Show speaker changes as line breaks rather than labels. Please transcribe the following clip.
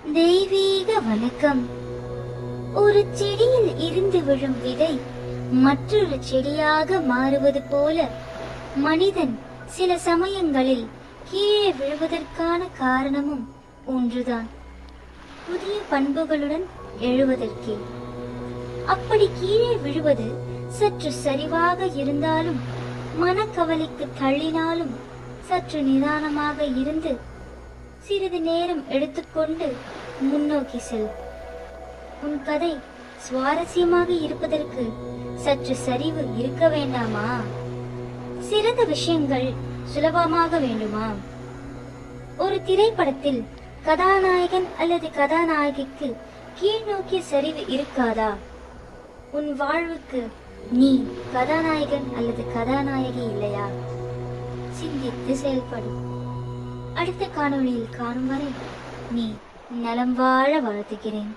தெய்வீக வணக்கம். ஒரு செடியில் இருந்து விழும் விதை மற்றொரு செடியாக மாறுவது போல மனிதன் சில சமயங்களில் கீழே விழுவதற்கான காரணமும் ஒன்றுதான், புதிய பண்புகளுடன் எழுவதற்கே. அப்படி கீழே விழுவது சற்று சரிவாக இருந்தாலும், மனக்கவலைக்கு தள்ளினாலும் சற்று நிதானமாக இருந்து சிறிது நேரம் எடுத்துக்கொண்டு முன்னோக்கி செல். உன் கதை சுவாரஸ்யமாக இருப்பதற்கு சற்று சரிவு இருக்க வேண்டாமா? சிறந்த விஷயங்கள் சுலபமாக வேண்டுமா? ஒரு திரைப்படத்தில் கதாநாயகன் அல்லது கதாநாயகிக்கு கீழ் நோக்கிய சரிவு இருக்காதா? உன் வாழ்வுக்கு நீ கதாநாயகன் அல்லது கதாநாயகி இல்லையா? சிந்தித்து செயல்படும். அடுத்த காணொளியில் காணும் வரை நீ நலம் வாழ வாழ்த்துகிறேன்.